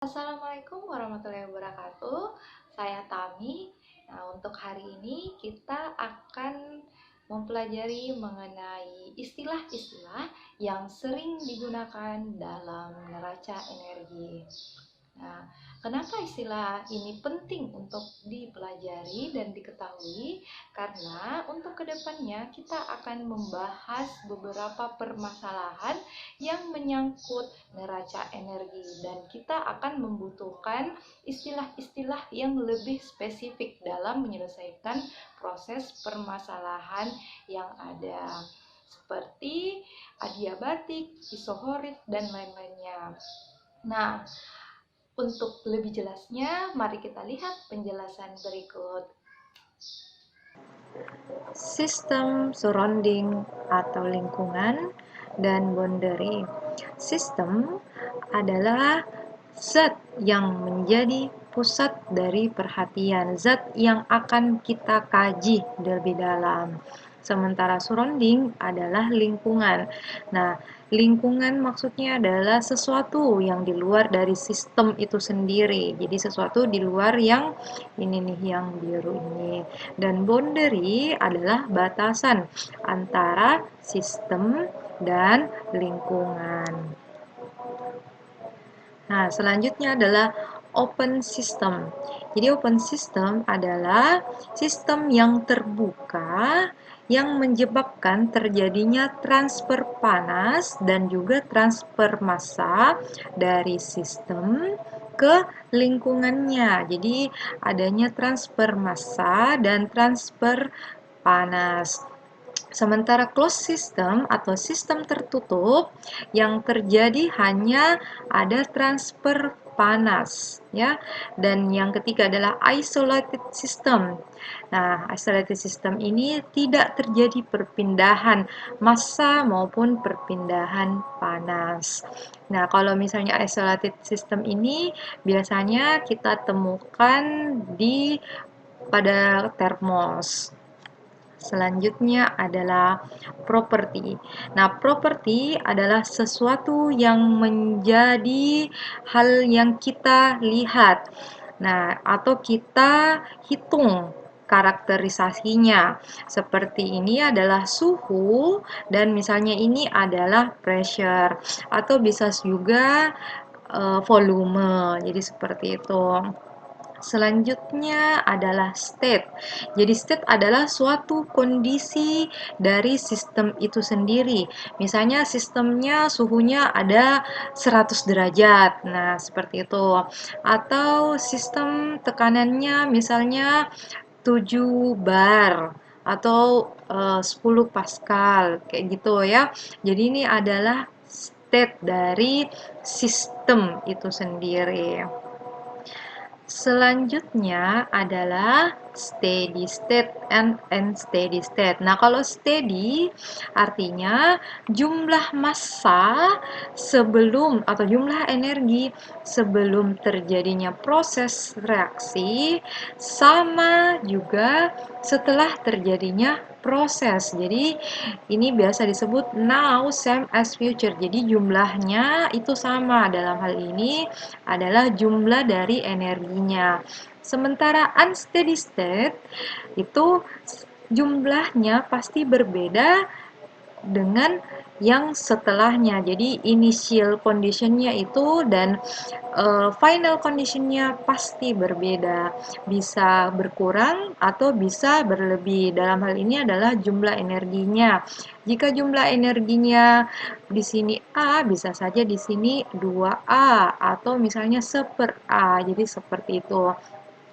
Assalamualaikum warahmatullahi wabarakatuh. Saya Tami. Nah, untuk hari ini kita akan mempelajari mengenai istilah-istilah yang sering digunakan dalam neraca energi. Nah, kenapa istilah ini penting untuk dipelajari dan diketahui? Karena untuk kedepannya kita akan membahas beberapa permasalahan yang menyangkut neraca energi dan kita akan membutuhkan istilah-istilah yang lebih spesifik dalam menyelesaikan proses permasalahan yang ada seperti adiabatik, isohorik, dan lain-lainnya. Nah, untuk lebih jelasnya, mari kita lihat penjelasan berikut. Sistem surrounding atau lingkungan dan boundary. Sistem adalah zat yang menjadi pusat dari perhatian, zat yang akan kita kaji lebih dalam. Sementara surrounding adalah lingkungan. Nah, lingkungan maksudnya adalah sesuatu yang di luar dari sistem itu sendiri. Jadi sesuatu di luar yang ini nih, yang biru ini. Dan boundary adalah batasan antara sistem dan lingkungan. Nah, selanjutnya adalah open system. Jadi open system adalah sistem yang terbuka yang menyebabkan terjadinya transfer panas dan juga transfer massa dari sistem ke lingkungannya. Jadi adanya transfer massa dan transfer panas. Sementara closed system atau sistem tertutup yang terjadi hanya ada transfer panas ya. Dan yang ketiga adalah isolated system. Nah, isolated system ini tidak terjadi perpindahan massa maupun perpindahan panas. Nah, kalau misalnya isolated system ini biasanya kita temukan pada termos. Selanjutnya adalah properti. Nah, properti adalah sesuatu yang menjadi hal yang kita lihat. Nah, atau kita hitung karakterisasinya. Seperti ini adalah suhu dan misalnya ini adalah pressure atau bisa juga volume. Jadi seperti itu. Selanjutnya adalah state. Jadi state adalah suatu kondisi dari sistem itu sendiri. Misalnya sistemnya suhunya ada 100 derajat. Nah, seperti itu. Atau sistem tekanannya misalnya 7 bar atau 10 Pascal kayak gitu ya. Jadi ini adalah state dari sistem itu sendiri. Selanjutnya adalah steady state and unsteady state. Nah, kalau steady artinya jumlah massa sebelum atau jumlah energi sebelum terjadinya proses reaksi sama juga setelah terjadinya proses. Jadi ini biasa disebut now same as future. Jadi jumlahnya itu sama. Dalam hal ini adalah jumlah dari energinya. Sementara unsteady state itu jumlahnya pasti berbeda dengan yang setelahnya. Jadi initial conditionnya itu dan final conditionnya pasti berbeda. Bisa berkurang atau bisa berlebih. Dalam hal ini adalah jumlah energinya. Jika jumlah energinya di sini A, bisa saja di sini 2A atau misalnya 1/A. Jadi seperti itu.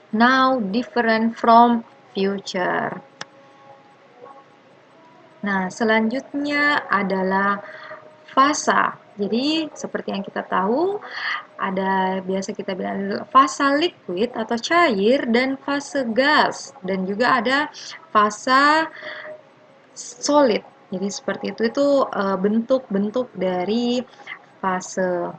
Now different from future. Nah, selanjutnya adalah fasa. Jadi, seperti yang kita tahu, ada biasa kita bilang fasa liquid atau cair dan fase gas dan juga ada fasa solid. Jadi seperti itu bentuk-bentuk dari fase.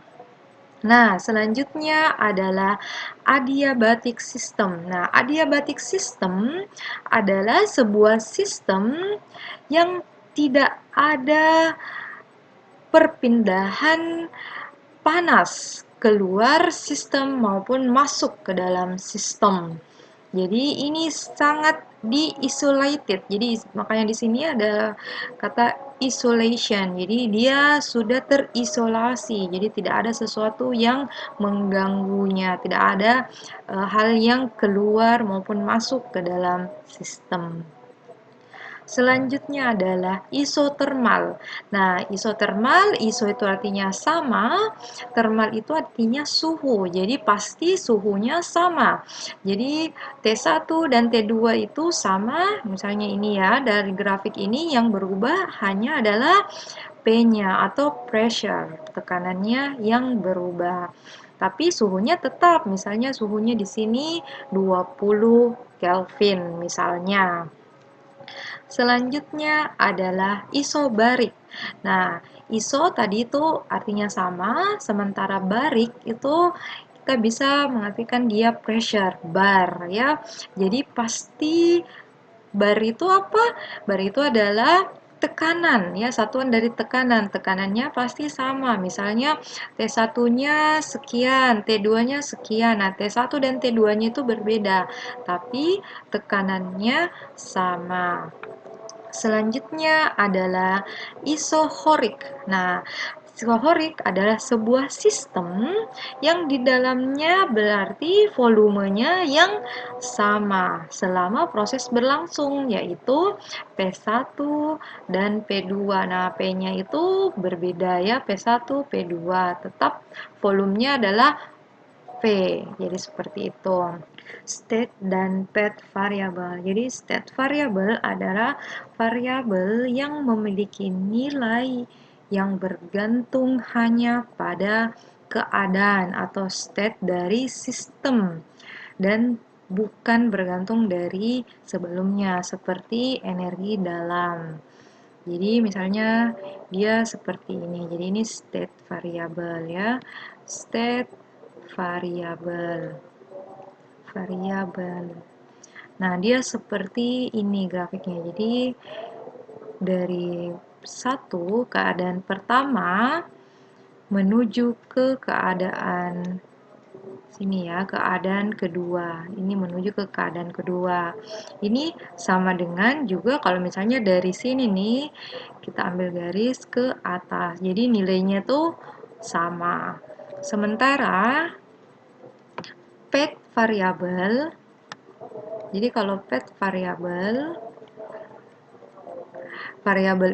Nah, selanjutnya adalah adiabatic system. Nah, adiabatic system adalah sebuah sistem yang tidak ada perpindahan panas keluar sistem maupun masuk ke dalam sistem. Jadi ini sangat di-isolated. Jadi makanya di sini ada kata isolation. Jadi dia sudah terisolasi. Jadi tidak ada sesuatu yang mengganggunya, tidak ada hal yang keluar maupun masuk ke dalam sistem. Selanjutnya adalah isotermal. Nah, isotermal, iso itu artinya sama, termal itu artinya suhu. Jadi pasti suhunya sama. Jadi T1 dan T2 itu sama. Misalnya ini ya, dari grafik ini yang berubah hanya adalah P-nya atau pressure, tekanannya yang berubah. Tapi suhunya tetap, misalnya suhunya di sini 20 Kelvin misalnya. Selanjutnya adalah isobarik. Nah, iso tadi itu artinya sama, sementara barik itu kita bisa mengartikan dia pressure, bar ya. Jadi pasti bar itu apa? Bar itu adalah tekanan ya, satuan dari tekanan. Tekanannya pasti sama. Misalnya T1-nya sekian, T2-nya sekian. Nah, T1 dan T2-nya itu berbeda, tapi tekanannya sama. Selanjutnya adalah isohorik. Nah, isohorik adalah sebuah sistem yang di dalamnya berarti volumenya yang sama selama proses berlangsung, yaitu P1 dan P2. Nah, P-nya itu berbeda ya, P1, P2. Tetap volumenya adalah P. Jadi seperti itu. State dan path variable. Jadi state variable adalah variabel yang memiliki nilai yang bergantung hanya pada keadaan atau state dari sistem dan bukan bergantung dari sebelumnya seperti energi dalam. Jadi misalnya dia seperti ini. Jadi ini state variable ya. State variable. Nah, dia seperti ini grafiknya. Jadi dari satu keadaan pertama menuju ke keadaan sini ya, keadaan kedua. Ini menuju ke keadaan kedua. Ini sama dengan juga kalau misalnya dari sini nih kita ambil garis ke atas. Jadi nilainya tuh sama. Sementara path variable, jadi kalau path variabel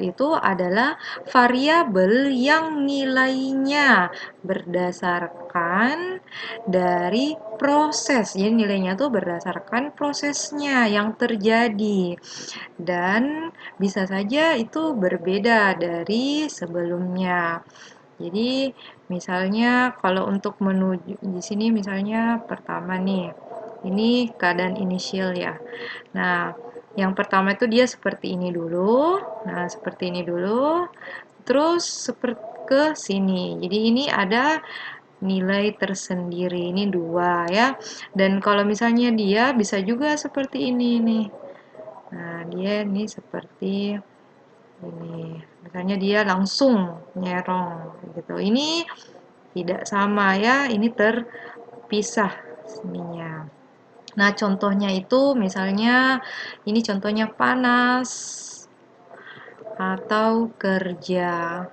itu adalah variabel yang nilainya berdasarkan dari proses. Jadi nilainya tuh berdasarkan prosesnya yang terjadi. Dan bisa saja itu berbeda dari sebelumnya. Jadi misalnya kalau untuk menuju di sini misalnya pertama nih. Ini keadaan inisial ya. Nah, yang pertama itu dia seperti ini dulu. Nah, seperti ini dulu. Terus seperti ke sini. Jadi ini ada nilai tersendiri. Ini 2 ya. Dan kalau misalnya dia bisa juga seperti ini nih. Nah, dia ini seperti ini. Misalnya dia langsung nyerong gitu. Ini tidak sama ya. Ini terpisah sininya. Nah, contohnya itu misalnya ini contohnya panas atau kerja.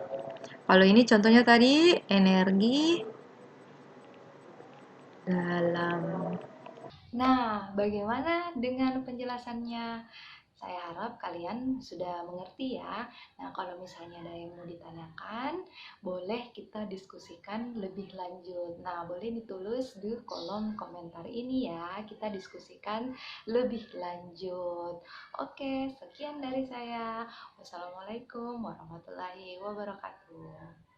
Kalau ini contohnya tadi energi dalam. Nah, bagaimana dengan penjelasannya? Saya harap kalian sudah mengerti ya. Nah, kalau misalnya ada yang mau ditanyakan, boleh kita diskusikan lebih lanjut. Nah, boleh ditulis di kolom komentar ini ya. Kita diskusikan lebih lanjut. Oke, sekian dari saya. Wassalamualaikum warahmatullahi wabarakatuh.